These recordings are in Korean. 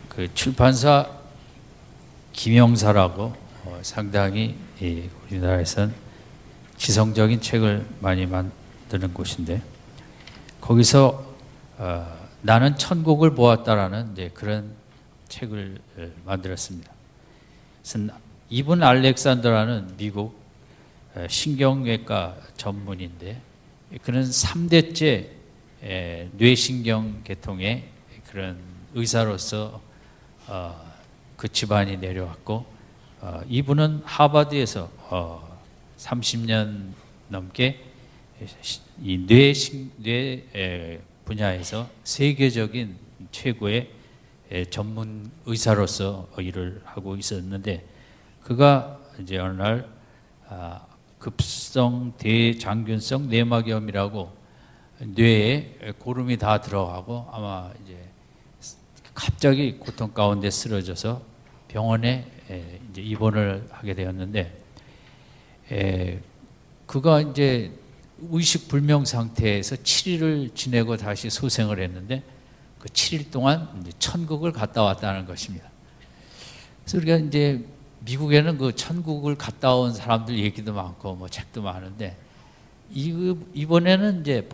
그 출판사 김영사라고 상당히 우리나라에선 지성적인 책을 많이 만드는 곳인데, 거기서 나는 천국을 보았다라는 이제 그런 책을 만들었습니다. 그래서 이분 알렉산더라는 미국 신경외과 전문인데, 그는 3대째 뇌신경 계통의 그런 의사로서 그 집안이 내려왔고, 이분은 하버드에서 30년 넘게 이 뇌 분야에서 세계적인 최고의 전문 의사로서 일을 하고 있었는데, 그가 이제 어느 날 급성 대장균성 뇌막염이라고 뇌에 고름이 다 들어가고 아마 이제 갑자기 고통 가운데 쓰러져서 병원에 이제 입원을 하게 되었는데, 그가 이제 의식 불명 상태에서 7일을 지내고 다시 소생을 했는데, 그 7일 동안 이제 천국을 갔다 왔다는 것입니다. 그래서 우리가 이제 미국에는 그 천국을 갔다 온 사람들 얘기도 많고 뭐 책도 많은데, 이번에는 이제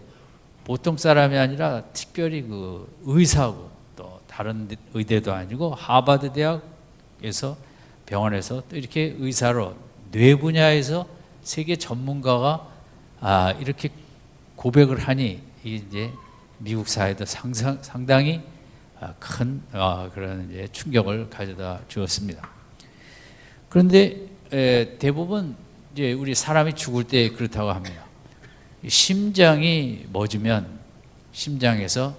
보통 사람이 아니라 특별히 그 의사고 또 다른 의대도 아니고 하버드 대학에서 병원에서 또 이렇게 의사로 뇌 분야에서 세계 전문가가 이렇게 고백을 하니 이제 미국 사회도 상당히 큰 그런 이제 충격을 가져다 주었습니다. 그런데 대부분 이제 우리 사람이 죽을 때 그렇다고 합니다. 심장이 멎으면 심장에서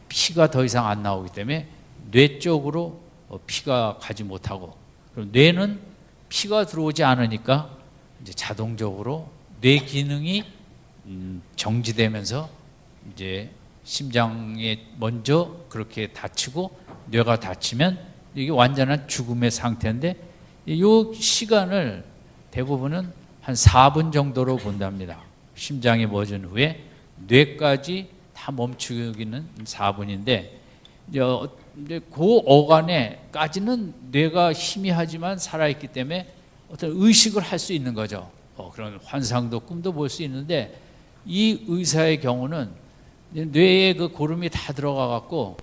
피가 더 이상 안 나오기 때문에 뇌 쪽으로 피가 가지 못하고, 그럼 뇌는 피가 들어오지 않으니까 이제 자동적으로 뇌 기능이 정지되면서 이제 심장에 먼저 그렇게 다치고 뇌가 다치면 이게 완전한 죽음의 상태인데, 이 시간을 대부분은 한 4분 정도로 본답니다. 심장이 멎은 후에 뇌까지 다 멈추기는 4분인데, 이제 그 어간에까지는 뇌가 희미하지만 살아있기 때문에 어떤 의식을 할 수 있는 거죠. 그런 환상도 꿈도 볼 수 있는데, 이 의사의 경우는 뇌에 그 고름이 다 들어가 갖고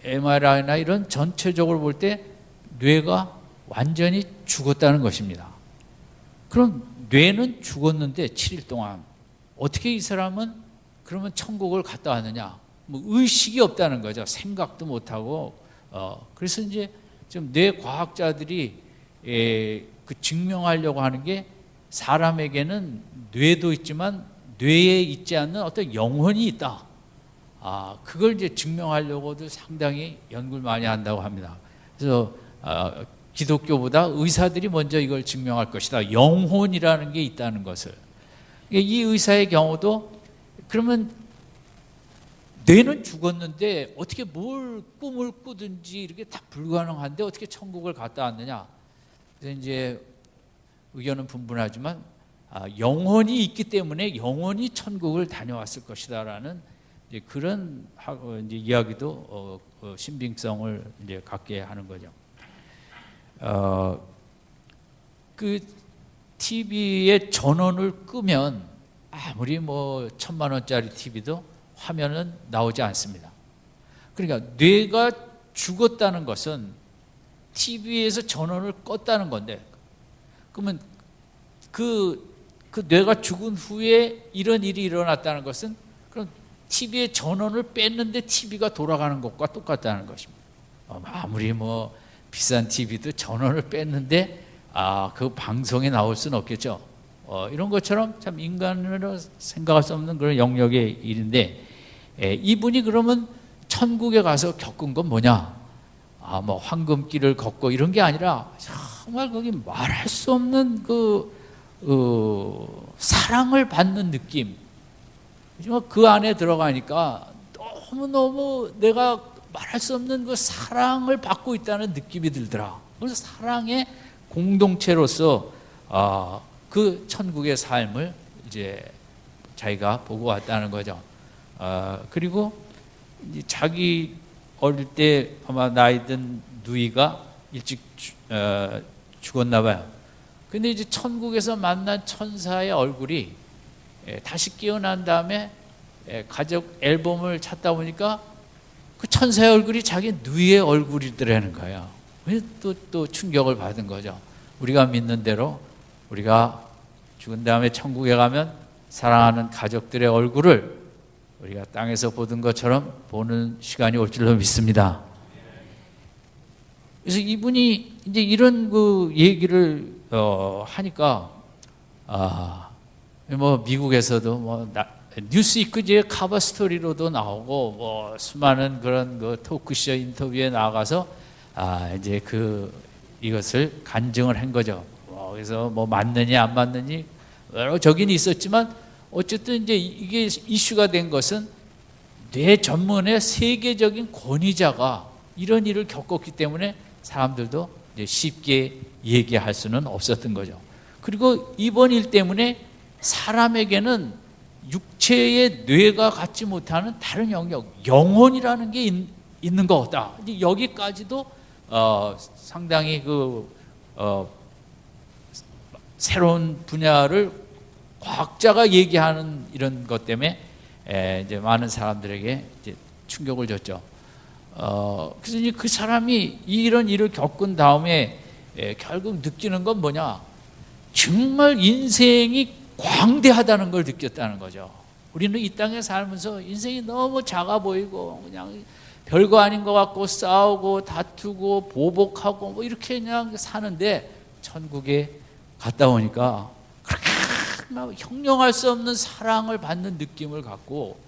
MRI나 이런 전체적으로 볼 때 뇌가 완전히 죽었다는 것입니다. 그럼 뇌는 죽었는데 7일 동안 어떻게 이 사람은 그러면 천국을 갔다 왔느냐? 뭐 의식이 없다는 거죠. 생각도 못하고. 그래서 이제 좀 뇌 과학자들이 그 증명하려고 하는 게, 사람에게는 뇌도 있지만 뇌에 있지 않는 어떤 영혼이 있다. 그걸 이제 증명하려고도 상당히 연구를 많이 한다고 합니다. 그래서 기독교보다 의사들이 먼저 이걸 증명할 것이다. 영혼이라는 게 있다는 것을. 이 의사의 경우도 그러면 뇌는 죽었는데 어떻게 뭘 꿈을 꾸든지 이렇게 다 불가능한데 어떻게 천국을 갔다 왔느냐. 그래서 이제 의견은 분분하지만 영혼이 있기 때문에 영혼이 천국을 다녀왔을 것이다라는 이제 그런 이제 이야기도 신빙성을 이제 갖게 하는 거죠. 그 TV에 전원을 끄면 아무리 뭐 1,000만 원짜리 TV도 화면은 나오지 않습니다. 그러니까 뇌가 죽었다는 것은 TV에서 전원을 껐다는 건데, 그러면 그 뇌가 죽은 후에 이런 일이 일어났다는 것은 그럼 TV에 전원을 뺐는데 TV가 돌아가는 것과 똑같다는 것입니다. 아무리 뭐 비싼 TV도 전원을 뺐는데 그 방송에 나올 수는 없겠죠. 이런 것처럼 참 인간으로 생각할 수 없는 그런 영역의 일인데, 이분이 그러면 천국에 가서 겪은 건 뭐냐? 뭐 황금길을 걷고 이런 게 아니라 정말 거기 말할 수 없는 사랑을 받는 느낌. 그 안에 들어가니까 너무너무 내가 말할 수 없는 그 사랑을 받고 있다는 느낌이 들더라. 그래서 사랑의 공동체로서 그 천국의 삶을 이제 자기가 보고 왔다는 거죠. 그리고 자기 어릴 때 아마 나이 든 누이가 일찍 죽었나 봐요. 근데 이제 천국에서 만난 천사의 얼굴이 다시 깨어난 다음에 가족 앨범을 찾다 보니까 그 천사의 얼굴이 자기 누이의 얼굴이더라는 거예요. 또 충격을 받은 거죠. 우리가 믿는 대로 우리가 죽은 다음에 천국에 가면 사랑하는 가족들의 얼굴을 우리가 땅에서 보던 것처럼 보는 시간이 올 줄로 믿습니다. 그래서 이분이 이제 이런 그 얘기를 하니까 뭐 미국에서도 뭐 뉴스위크지의 커버 스토리로도 나오고 뭐 수많은 그런 그 토크쇼 인터뷰에 나가서 이제 이것을 간증을 한 거죠. 그래서 뭐 맞느냐 안 맞느냐 여러 적인이 있었지만 어쨌든 이제 이게 이슈가 된 것은 뇌 전문의 세계적인 권위자가 이런 일을 겪었기 때문에 사람들도 이제 쉽게 얘기할 수는 없었던 거죠. 그리고 이번 일 때문에 사람에게는 육체의 뇌가 갖지 못하는 다른 영역, 영혼이라는 게 있는 것 같다. 여기까지도 상당히 새로운 분야를 과학자가 얘기하는 이런 것 때문에 이제 많은 사람들에게 이제 충격을 줬죠. 그래서 이제 그 사람이 이런 일을 겪은 다음에 결국 느끼는 건 뭐냐? 정말 인생이 광대하다는 걸 느꼈다는 거죠. 우리는 이 땅에 살면서 인생이 너무 작아 보이고 그냥 별거 아닌 것 같고 싸우고 다투고 보복하고 뭐 이렇게 그냥 사는데 천국에 갔다 오니까 그렇게 막 형용할 수 없는 사랑을 받는 느낌을 갖고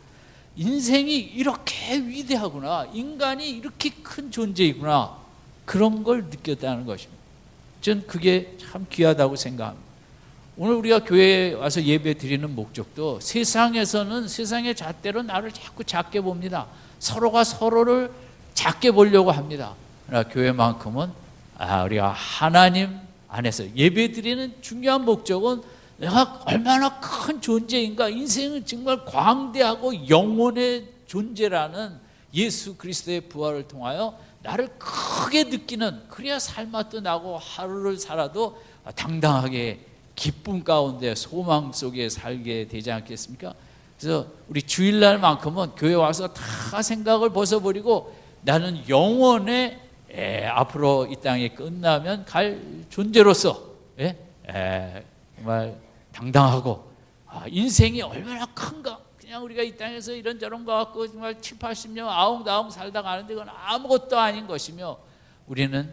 인생이 이렇게 위대하구나, 인간이 이렇게 큰 존재이구나, 그런 걸 느꼈다는 것입니다. 전 그게 참 귀하다고 생각합니다. 오늘 우리가 교회에 와서 예배 드리는 목적도 세상에서는 세상의 잣대로 나를 자꾸 작게 봅니다. 서로가 서로를 작게 보려고 합니다. 그러나 교회만큼은 우리가 하나님 안에서 예배 드리는 중요한 목적은 내가 얼마나 큰 존재인가, 인생은 정말 광대하고 영혼의 존재라는 예수 그리스도의 부활을 통하여 나를 크게 느끼는, 그래야 삶맛도 나고 하루를 살아도 당당하게 기쁨 가운데 소망 속에 살게 되지 않겠습니까? 그래서 우리 주일날만큼은 교회 와서 다 생각을 벗어버리고 나는 영원에 앞으로 이 땅에 끝나면 갈 존재로서 정말 당당하고 인생이 얼마나 큰가, 그냥 우리가 이 땅에서 이런저런 거 갖고 정말 7, 80년 아웅다웅 살다 가는데 그건 아무것도 아닌 것이며, 우리는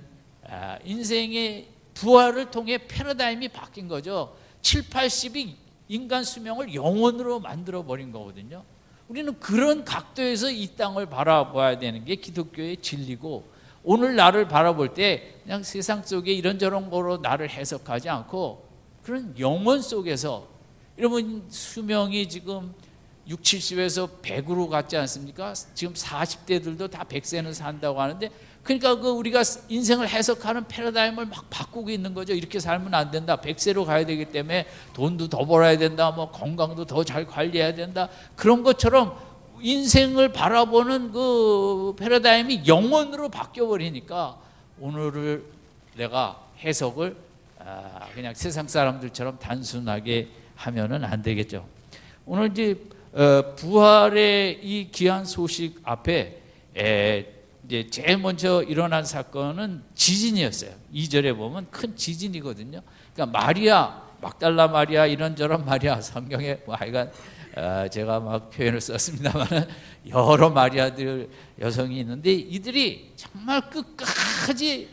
인생의 부활을 통해 패러다임이 바뀐 거죠. 7, 80이 인간 수명을 영원으로 만들어 버린 거거든요. 우리는 그런 각도에서 이 땅을 바라봐야 되는 게 기독교의 진리고, 오늘 나를 바라볼 때 그냥 세상 속에 이런저런 거로 나를 해석하지 않고 그런 영혼 속에서, 여러분 수명이 지금 6, 70에서 100으로 갔지 않습니까? 지금 40대들도 다 100세는 산다고 하는데, 그러니까 우리가 인생을 해석하는 패러다임을 막 바꾸고 있는 거죠. 이렇게 살면 안 된다, 100세로 가야 되기 때문에 돈도 더 벌어야 된다, 뭐 건강도 더 잘 관리해야 된다, 그런 것처럼 인생을 바라보는 그 패러다임이 영혼으로 바뀌어 버리니까 오늘을 내가 해석을 그냥 세상 사람들처럼 단순하게 하면은 안 되겠죠. 오늘 이제 부활의 이 귀한 소식 앞에 이제 제일 먼저 일어난 사건은 지진이었어요. 2절에 보면 큰 지진이거든요. 그러니까 마리아, 막달라 마리아, 이런저런 마리아, 성경에 뭐 하여간 제가 막 표현을 썼습니다만 여러 마리아들 여성이 있는데, 이들이 정말 끝까지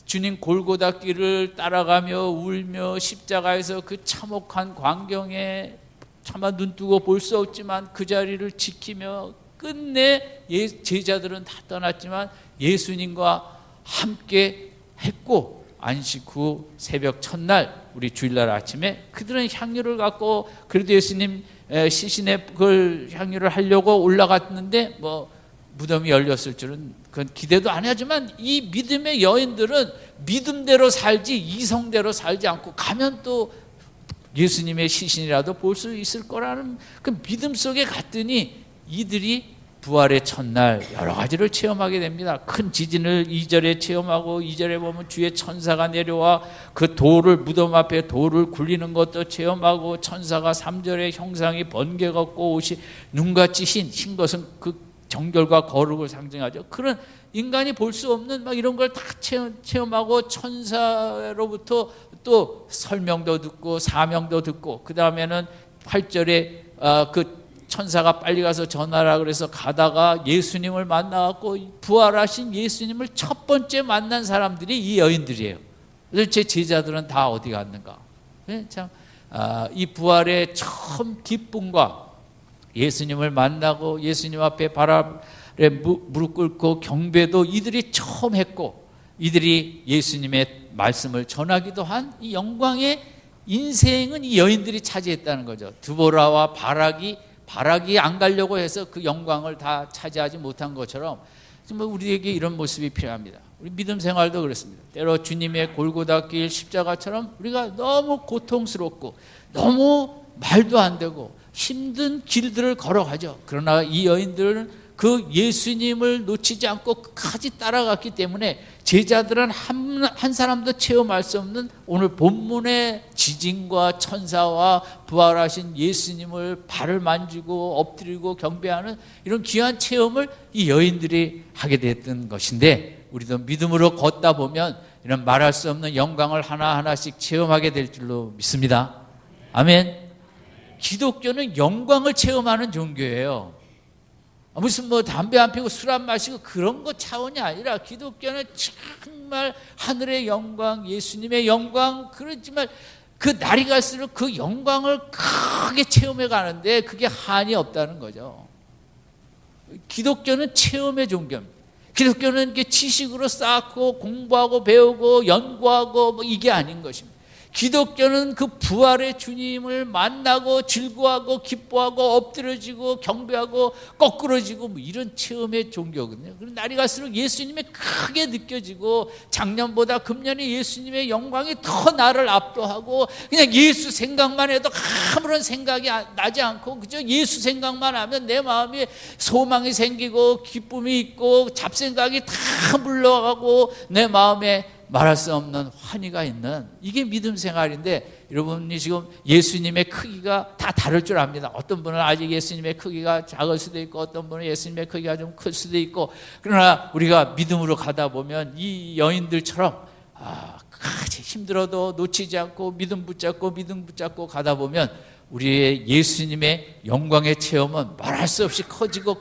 주님 골고다 길을 따라가며 울며 십자가에서 그 참혹한 광경에 차마 눈뜨고 볼 수 없지만 그 자리를 지키며 끝내 제자들은 다 떠났지만 예수님과 함께 했고, 안식 후 새벽 첫날 우리 주일날 아침에 그들은 향유를 갖고, 그래도 예수님 시신에 그걸 향유를 하려고 올라갔는데 뭐 무덤이 열렸을 줄은 그건 기대도 안 하지만, 이 믿음의 여인들은 믿음대로 살지 이성대로 살지 않고 가면 또 예수님의 시신이라도 볼 수 있을 거라는 그 믿음 속에 갔더니 이들이 부활의 첫날 여러 가지를 체험하게 됩니다. 큰 지진을 2절에 체험하고 2절에 보면 주의 천사가 내려와 그 돌을 무덤 앞에 돌을 굴리는 것도 체험하고 천사가 3절에 형상이 번개 같고 옷이 눈같이 흰 것은 그 정결과 거룩을 상징하죠. 그런 인간이 볼 수 없는 막 이런 걸 다 체험하고 천사로부터 또 설명도 듣고 사명도 듣고 그 다음에는 8절에 그 천사가 빨리 가서 전하라 그래서 가다가 예수님을 만나갖고 부활하신 예수님을 첫 번째 만난 사람들이 이 여인들이에요. 그래서 제 제자들은 다 어디 갔는가? 참, 이 부활의 처음 기쁨과 예수님을 만나고 예수님 앞에 발 아래 무릎 꿇고 경배도 이들이 처음 했고 이들이 예수님의 말씀을 전하기도 한 이 영광의 인생은 이 여인들이 차지했다는 거죠. 드보라와 바락이 안 가려고 해서 그 영광을 다 차지하지 못한 것처럼 정말 우리에게 이런 모습이 필요합니다. 우리 믿음 생활도 그렇습니다. 때로 주님의 골고다 길 십자가처럼 우리가 너무 고통스럽고 너무 말도 안 되고 힘든 길들을 걸어가죠. 그러나 이 여인들은 그 예수님을 놓치지 않고 끝까지 따라갔기 때문에 제자들은 한 사람도 체험할 수 없는 오늘 본문의 지진과 천사와 부활하신 예수님을 발을 만지고 엎드리고 경배하는 이런 귀한 체험을 이 여인들이 하게 됐던 것인데 우리도 믿음으로 걷다 보면 이런 말할 수 없는 영광을 하나하나씩 체험하게 될 줄로 믿습니다. 아멘. 기독교는 영광을 체험하는 종교예요. 무슨 뭐 담배 안 피우고 술 안 마시고 그런 거 차원이 아니라 기독교는 정말 하늘의 영광, 예수님의 영광, 그렇지만 그 날이 갈수록 그 영광을 크게 체험해 가는데 그게 한이 없다는 거죠. 기독교는 체험의 종교입니다. 기독교는 이게 지식으로 쌓고 공부하고 배우고 연구하고 뭐 이게 아닌 것입니다. 기독교는 그 부활의 주님을 만나고 즐거워하고 기뻐하고 엎드려지고 경배하고 거꾸러지고 뭐 이런 체험의 종교거든요. 그리고 날이 갈수록 예수님이 크게 느껴지고 작년보다 금년에 예수님의 영광이 더 나를 압도하고 그냥 예수 생각만 해도 아무런 생각이 나지 않고 그저 예수 생각만 하면 내 마음에 소망이 생기고 기쁨이 있고 잡생각이 다 물러가고 내 마음에 말할 수 없는 환희가 있는 이게 믿음 생활인데 여러분이 지금 예수님의 크기가 다 다를 줄 압니다. 어떤 분은 아직 예수님의 크기가 작을 수도 있고 어떤 분은 예수님의 크기가 좀 클 수도 있고 그러나 우리가 믿음으로 가다 보면 이 여인들처럼 힘들어도 놓치지 않고 믿음 붙잡고 가다 보면 우리의 예수님의 영광의 체험은 말할 수 없이 커지고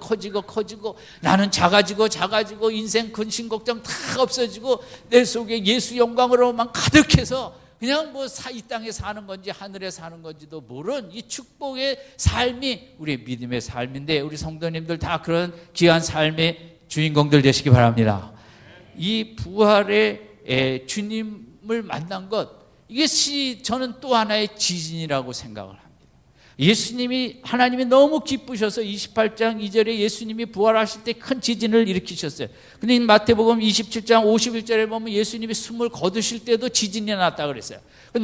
나는 작아지고 인생 근심 걱정 다 없어지고 내 속에 예수 영광으로만 가득해서 그냥 뭐 이 땅에 사는 건지 하늘에 사는 건지도 모르는 이 축복의 삶이 우리의 믿음의 삶인데 우리 성도님들 다 그런 귀한 삶의 주인공들 되시기 바랍니다. 이 부활의 주님을 만난 것 이것이 저는 또 하나의 지진이라고 생각을 합니다. 예수님이 하나님이 너무 기쁘셔서 28장 2절에 예수님이 부활하실 때 큰 지진을 일으키셨어요. 근데 마태복음 27장 51절에 보면 예수님이 숨을 거두실 때도 지진이 났다 그랬어요.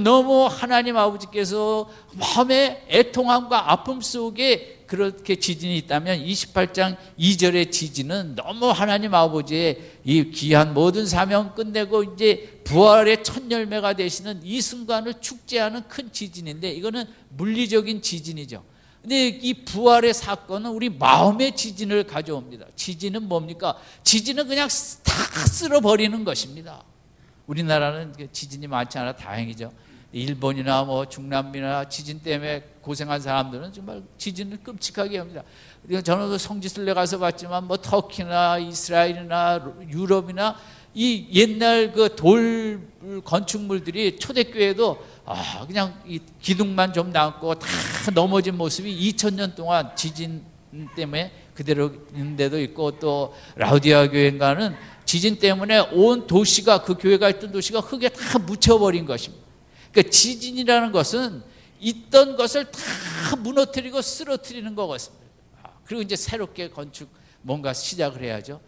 너무 하나님 아버지께서 마음의 애통함과 아픔 속에 그렇게 지진이 있다면 28장 2절의 지진은 너무 하나님 아버지의 이 귀한 모든 사명 끝내고 이제 부활의 첫 열매가 되시는 이 순간을 축제하는 큰 지진인데 이거는 물리적인 지진이죠. 근데 이 부활의 사건은 우리 마음의 지진을 가져옵니다. 지진은 뭡니까? 지진은 그냥 다 쓸어버리는 것입니다. 우리나라는 지진이 많지 않아 다행이죠. 일본이나 뭐 중남미나 지진 때문에 고생한 사람들은 정말 지진을 끔찍하게 합니다. 저는 성지순례 가서 봤지만 뭐 터키나 이스라엘이나 유럽이나 이 옛날 그 돌 건축물들이 초대교회도 그냥 이 기둥만 좀 남고 다 넘어진 모습이 2000년 동안 지진 때문에 그대로 있는 데도 있고 또 라우디아 교회인가는 지진 때문에 온 도시가 그 교회가 있던 도시가 흙에 다 묻혀버린 것입니다. 그러니까 지진이라는 것은 있던 것을 다 무너뜨리고 쓰러뜨리는 것같습니다. 그리고 이제 새롭게 건축 뭔가 시작을 해야죠.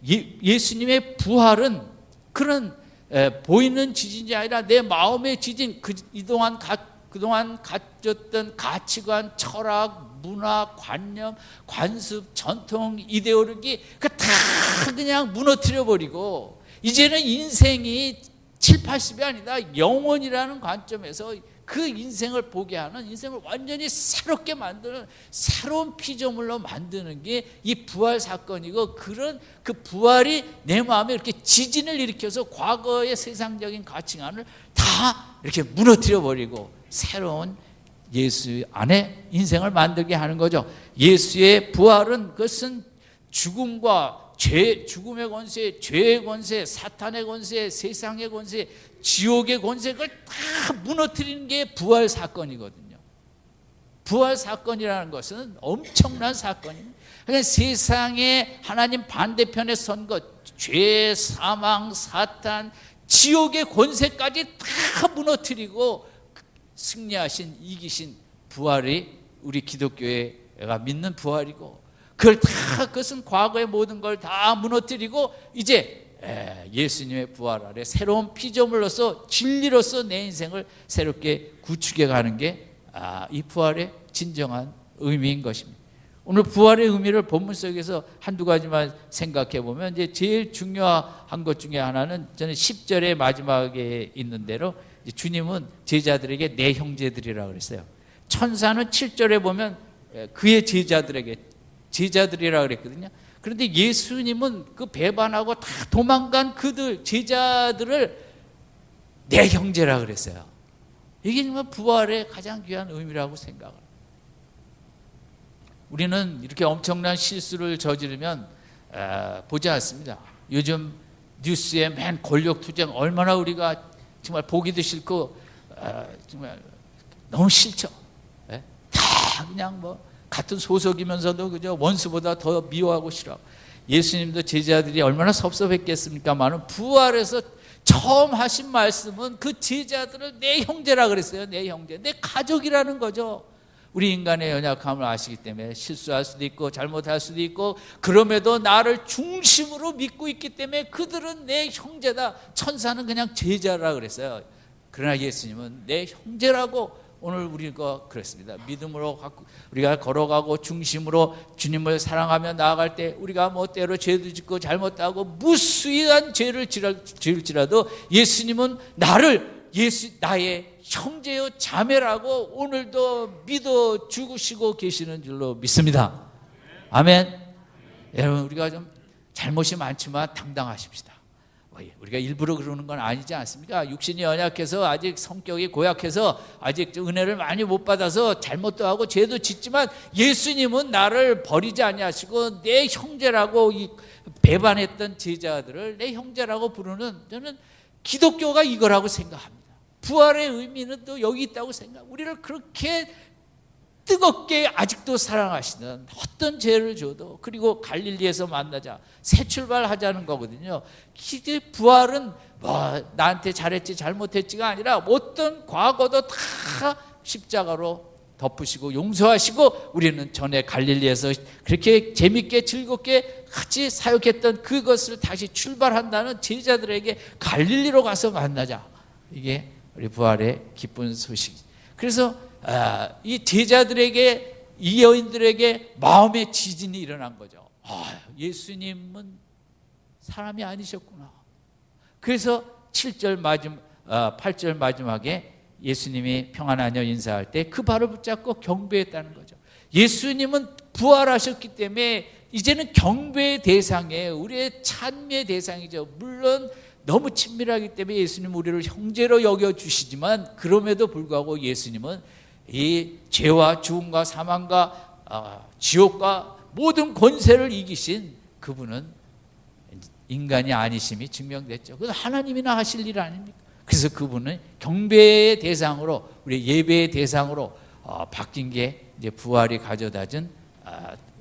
예수님의 부활은 그런 보이는 지진이 아니라 내 마음의 지진, 이동안 그동안 가졌던 가치관, 철학, 문화, 관념, 관습, 전통, 이데올로기 그 다 그냥 무너뜨려 버리고 이제는 인생이 7, 80이 아니다 영원이라는 관점에서 그 인생을 보게 하는, 인생을 완전히 새롭게 만드는, 새로운 피조물로 만드는 게 이 부활 사건이고, 그런 그 부활이 내 마음에 이렇게 지진을 일으켜서 과거의 세상적인 가치관을 다 이렇게 무너뜨려 버리고 새로운 예수 안에 인생을 만들게 하는 거죠. 예수의 부활은 그것은 죽음과 죽음의 권세, 죄의 권세, 사탄의 권세, 세상의 권세, 지옥의 권세를 다 무너뜨리는 게 부활 사건이거든요. 부활 사건이라는 것은 엄청난 사건입니다. 그러니까 세상에 하나님 반대편에 선 것, 죄, 사망, 사탄, 지옥의 권세까지 다 무너뜨리고 승리하신, 이기신 부활이 우리 기독교회가 믿는 부활이고, 그것은 과거의 모든 걸 다 무너뜨리고 이제 예수님의 부활 아래 새로운 피조물로서, 진리로서 내 인생을 새롭게 구축해 가는 게 이 부활의 진정한 의미인 것입니다. 오늘 부활의 의미를 본문 속에서 한두 가지만 생각해 보면, 이제 제일 중요한 것 중에 하나는 저는 10절의 마지막에 있는 대로 주님은 제자들에게 내 형제들이라고 그랬어요. 천사는 7절에 보면 그의 제자들이라 그랬거든요. 그런데 예수님은 그 배반하고 다 도망간 그들 제자들을 내 형제라 그랬어요. 이게 정말 부활의 가장 귀한 의미라고 생각을. 우리는 이렇게 엄청난 실수를 저지르면 보지 않습니다. 요즘 뉴스에 맨 권력투쟁 얼마나 우리가 정말 보기도 싫고 정말 너무 싫죠. 다 그냥 뭐 같은 소속이면서도 그저 원수보다 더 미워하고 싫어하고. 예수님도 제자들이 얼마나 섭섭했겠습니까만은 부활에서 처음 하신 말씀은 그 제자들을 내 형제라 그랬어요. 내 형제, 내 가족이라는 거죠. 우리 인간의 연약함을 아시기 때문에 실수할 수도 있고 잘못할 수도 있고, 그럼에도 나를 중심으로 믿고 있기 때문에 그들은 내 형제다. 천사는 그냥 제자라 그랬어요. 그러나 예수님은 내 형제라고 오늘 우리가 그랬습니다. 믿음으로 우리가 걸어가고 중심으로 주님을 사랑하며 나아갈 때, 우리가 뭐 때로 죄도 짓고 잘못도 하고 무수한 죄를 지을지라도 예수님은 나의 형제요 자매라고 오늘도 믿어 주시고 계시는 줄로 믿습니다. 아멘. 여러분, 우리가 좀 잘못이 많지만 당당하십시다. 우리가 일부러 그러는 건 아니지 않습니까? 육신이 연약해서, 아직 성격이 고약해서, 아직 은혜를 많이 못 받아서 잘못도 하고 죄도 짓지만, 예수님은 나를 버리지 아니하시고 내 형제라고, 이 배반했던 제자들을 내 형제라고 부르는, 저는 기독교가 이거라고 생각합니다. 부활의 의미는 또 여기 있다고 생각합니다. 우리를 그렇게 뜨겁게 아직도 사랑하시는, 어떤 죄를 줘도, 그리고 갈릴리에서 만나자, 새 출발하자는 거거든요. 부활은 뭐 나한테 잘했지 잘못했지가 아니라 어떤 과거도 다 십자가로 덮으시고 용서하시고, 우리는 전에 갈릴리에서 그렇게 재밌게 즐겁게 같이 사역했던 그것을 다시 출발한다는 제자들에게 갈릴리로 가서 만나자. 이게 우리 부활의 기쁜 소식이죠. 그래서 이 제자들에게, 이 여인들에게 마음의 지진이 일어난 거죠. 예수님은 사람이 아니셨구나. 그래서 8절 마지막에 예수님이 평안하여 인사할 때 그 발을 붙잡고 경배했다는 거죠. 예수님은 부활하셨기 때문에 이제는 경배의 대상이에요. 우리의 찬미의 대상이죠. 물론 너무 친밀하기 때문에 예수님은 우리를 형제로 여겨주시지만, 그럼에도 불구하고 예수님은 이 죄와 죽음과 사망과 지옥과 모든 권세를 이기신 그분은 인간이 아니심이 증명됐죠. 그건 하나님이나 하실 일 아닙니까? 그래서 그분은 경배의 대상으로, 우리 예배의 대상으로 바뀐 게 이제 부활이 가져다준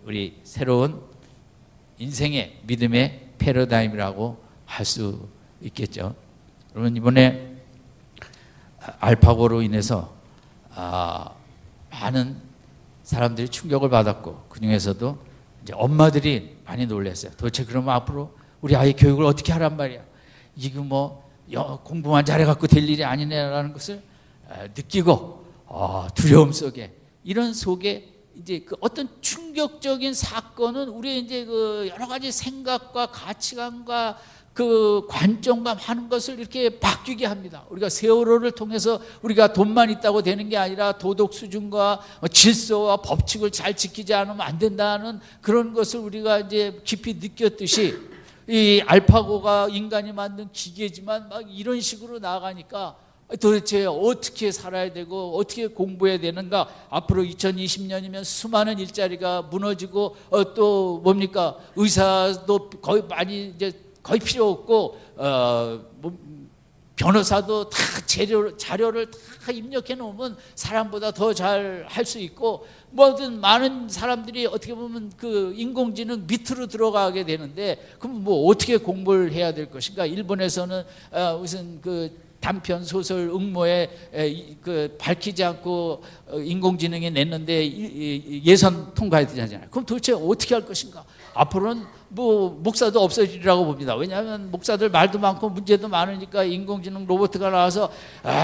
우리 새로운 인생의 믿음의 패러다임이라고 할 수 있겠죠. 여러분, 이번에 알파고로 인해서 많은 사람들이 충격을 받았고, 그 중에서도 이제 엄마들이 많이 놀랐어요. 도대체 그러면 앞으로 우리 아이 교육을 어떻게 하란 말이야? 이거 뭐 공부만 잘해갖고 될 일이 아니네라는 것을 느끼고, 두려움 속에, 이런 속에 이제 그 어떤 충격적인 사건은 우리의 이제 그 여러 가지 생각과 가치관과 그 관점과 하는 것을 이렇게 바뀌게 합니다. 우리가 세월호를 통해서 우리가 돈만 있다고 되는 게 아니라 도덕 수준과 질서와 법칙을 잘 지키지 않으면 안 된다는 그런 것을 우리가 이제 깊이 느꼈듯이, 이 알파고가 인간이 만든 기계지만 막 이런 식으로 나아가니까 도대체 어떻게 살아야 되고 어떻게 공부해야 되는가. 앞으로 2020년이면 수많은 일자리가 무너지고 또 뭡니까, 의사도 거의 많이 이제 거의 필요 없고 변호사도 다 자료를 다 입력해 놓으면 사람보다 더 잘 할 수 있고, 뭐든 많은 사람들이 어떻게 보면 그 인공지능 밑으로 들어가게 되는데, 그럼 뭐 어떻게 공부를 해야 될 것인가. 일본에서는 무슨 그 단편 소설 응모에 그 밝히지 않고 인공지능이 냈는데 예선 통과해야 되잖아요. 그럼 도대체 어떻게 할 것인가. 앞으로는 뭐 목사도 없어지리라고 봅니다. 왜냐하면 목사들 말도 많고 문제도 많으니까 인공지능 로봇가 나와서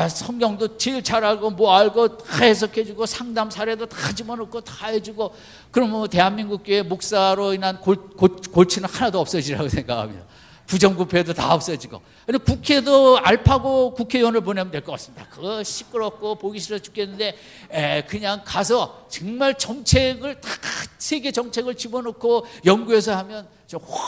성경도 제일 잘 알고 뭐 알고 다 해석해주고 상담 사례도 다 집어넣고 다 해주고, 그러면 대한민국 교회 목사로 인한 골치는 하나도 없어지리라고 생각합니다. 부정부패도 다 없어지고, 국회도 알파고 국회의원을 보내면 될 것 같습니다. 그거 시끄럽고 보기 싫어 죽겠는데 그냥 가서 정말 정책을 다 세계 정책을 집어넣고 연구해서 하면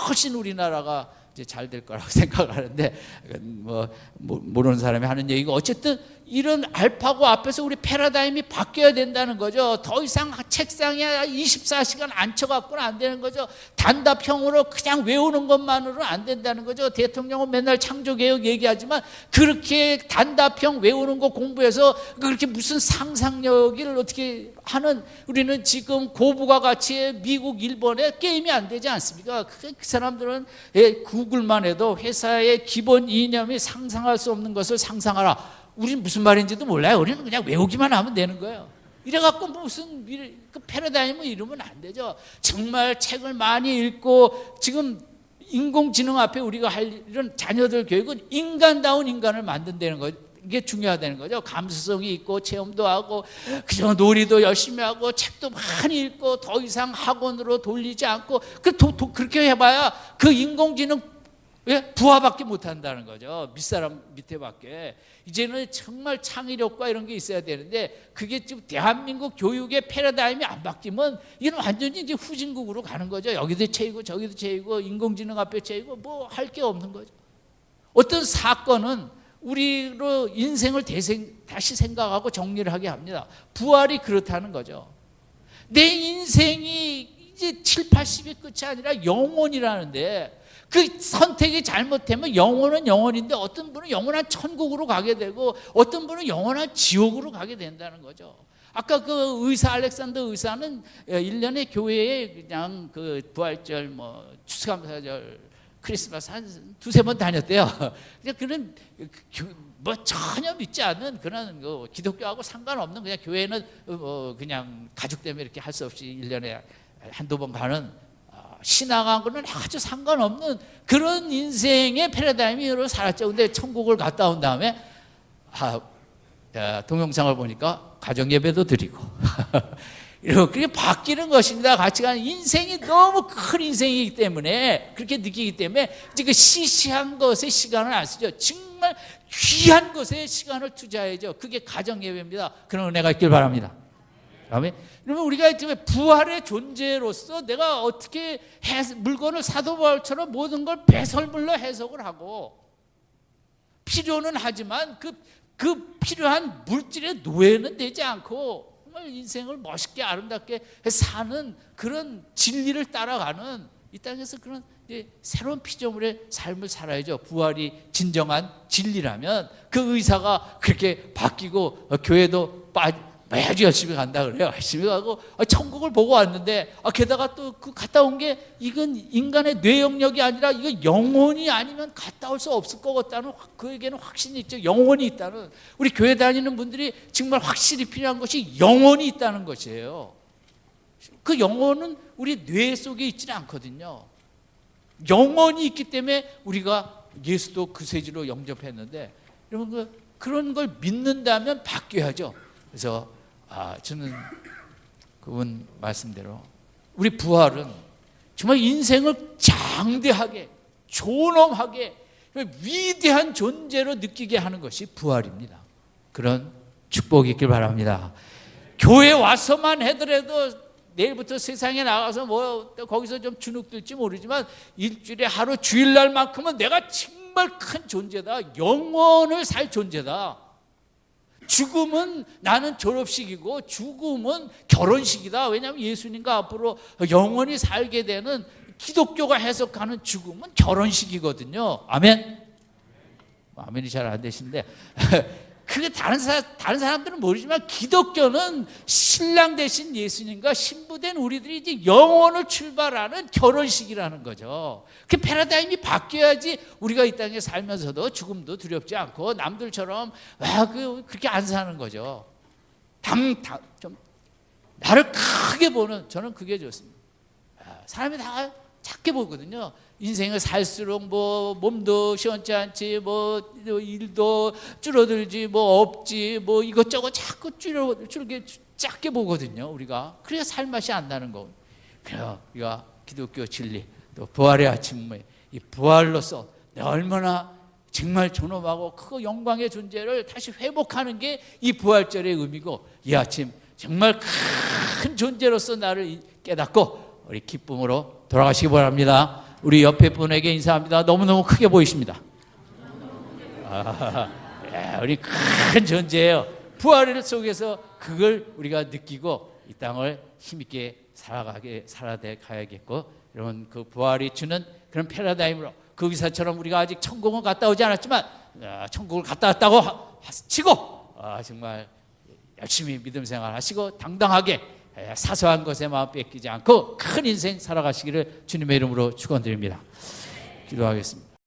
훨씬 우리나라가 이제 잘 될 거라고 생각하는데, 뭐 모르는 사람이 하는 얘기고, 어쨌든 이런 알파고 앞에서 우리 패러다임이 바뀌어야 된다는 거죠. 더 이상 책상에 24시간 앉혀갖고는 안 되는 거죠. 단답형으로 그냥 외우는 것만으로는 안 된다는 거죠. 대통령은 맨날 창조개혁 얘기하지만 그렇게 단답형 외우는 거 공부해서 그렇게 무슨 상상력을 어떻게 하는, 우리는 지금 고부가 가치의 미국, 일본에 게임이 안 되지 않습니까? 그 사람들은 구글만 해도 회사의 기본 이념이 상상할 수 없는 것을 상상하라. 우리는 무슨 말인지도 몰라요. 우리는 그냥 외우기만 하면 되는 거예요. 이래갖고 무슨 그 패러다임을 이루면 안 되죠. 정말 책을 많이 읽고, 지금 인공지능 앞에 우리가 할 일은 자녀들 교육은 인간다운 인간을 만든다는 거죠. 이게 중요하다는 거죠. 감수성이 있고 체험도 하고 그저 놀이도 열심히 하고 책도 많이 읽고 더 이상 학원으로 돌리지 않고 그렇게 해봐야 그 인공지능 부하밖에 못한다는 거죠. 밑사람 밑에밖에. 이제는 정말 창의력과 이런 게 있어야 되는데, 그게 지금 대한민국 교육의 패러다임이 안 바뀌면 이건 완전히 이제 후진국으로 가는 거죠. 여기도 채이고 저기도 채이고 인공지능 앞에 채이고 뭐 할 게 없는 거죠. 어떤 사건은 우리로 인생을 다시 생각하고 정리를 하게 합니다. 부활이 그렇다는 거죠. 내 인생이 이제 7, 80이 끝이 아니라 영원이라는데, 그 선택이 잘못되면 영혼은 영혼인데 어떤 분은 영원한 천국으로 가게 되고 어떤 분은 영원한 지옥으로 가게 된다는 거죠. 아까 그 의사 알렉산더 의사는 1년에 교회에 그냥 그 부활절, 뭐 추수감사절, 크리스마스 한 두세 번 다녔대요. 그런 뭐 전혀 믿지 않는 그런 그 기독교하고 상관없는, 그냥 교회는 그냥 가족 때문에 이렇게 할 수 없이 1년에 한두 번 가는, 신앙하고는 아주 상관없는 그런 인생의 패러다임으로 살았죠. 근데 천국을 갔다 온 다음에 동영상을 보니까 가정예배도 드리고 이렇게 바뀌는 것입니다. 가치관. 인생이 너무 큰 인생이기 때문에, 그렇게 느끼기 때문에 이제 그 시시한 것에 시간을 안 쓰죠. 정말 귀한 것에 시간을 투자해야죠. 그게 가정예배입니다. 그런 은혜가 있길 바랍니다. 그러면 우리가 이제 부활의 존재로서 내가 어떻게 물건을 사도 바울처럼 모든 걸 배설물로 해석을 하고, 필요는 하지만 그 필요한 물질의 노예는 되지 않고 정말 인생을 멋있게 아름답게 사는 그런 진리를 따라가는, 이 땅에서 그런 새로운 피조물의 삶을 살아야죠. 부활이 진정한 진리라면 그 의사가 그렇게 바뀌고, 교회도 매주 열심히 간다 그래요. 열심히 가고 천국을 보고 왔는데, 게다가 또 그 갔다 온 게 이건 인간의 뇌 영역이 아니라 이거 영혼이 아니면 갔다 올 수 없을 것 같다는, 그에게는 확신이 있죠. 영혼이 있다는. 우리 교회 다니는 분들이 정말 확실히 필요한 것이 영혼이 있다는 것이에요. 그 영혼은 우리 뇌 속에 있지는 않거든요. 영혼이 있기 때문에 우리가 예수도 그 세지로 영접했는데, 여러분 그런 걸 믿는다면 바뀌어야죠. 그래서 저는 그분 말씀대로 우리 부활은 정말 인생을 장대하게 존엄하게 위대한 존재로 느끼게 하는 것이 부활입니다. 그런 축복이 있길 바랍니다. 교회 와서만 하더라도 내일부터 세상에 나가서 뭐 거기서 좀 주눅들지 모르지만 일주일에 하루 주일날만큼은 내가 정말 큰 존재다. 영원을 살 존재다. 죽음은 나는 졸업식이고 죽음은 결혼식이다. 왜냐하면 예수님과 앞으로 영원히 살게 되는 기독교가 해석하는 죽음은 결혼식이거든요. 아멘? 아멘이 잘 안 되시는데 그게 다른 사람들은 모르지만 기독교는 신랑 되신 예수님과 신부된 우리들이 이제 영원을 출발하는 결혼식이라는 거죠. 그 패러다임이 바뀌어야지 우리가 이 땅에 살면서도 죽음도 두렵지 않고 남들처럼 그렇게 안 사는 거죠. 좀 나를 크게 보는, 저는 그게 좋습니다. 사람이 다 작게 보거든요. 인생을 살수록 뭐 몸도 시원치 않지, 뭐 일도 줄어들지, 뭐 없지, 뭐 이것저것 자꾸 줄게 작게 보거든요. 우리가 그래야 살 맛이 안 나는 거. 그래요. 우리가 기독교 진리 또 부활의 아침에 이 부활로서 내가 얼마나 정말 존엄하고 크고 영광의 존재를 다시 회복하는 게 이 부활절의 의미고, 이 아침 정말 큰 존재로서 나를 깨닫고 우리 기쁨으로 돌아가시기 바랍니다. 우리 옆에 분에게 인사합니다. 너무너무 크게 보이십니다. 우리 큰 존재예요. 부활 속에서 그걸 우리가 느끼고 이 땅을 힘있게 살아야 가야겠고, 여러분 그 부활이 주는 그런 패러다임으로 그 의사처럼 우리가 아직 천국은 갔다 오지 않았지만 천국을 갔다 왔다고 치고 정말 열심히 믿음 생활 하시고 당당하게 사소한 것에 마음 뺏기지 않고 큰 인생 살아가시기를 주님의 이름으로 축원드립니다. 기도하겠습니다.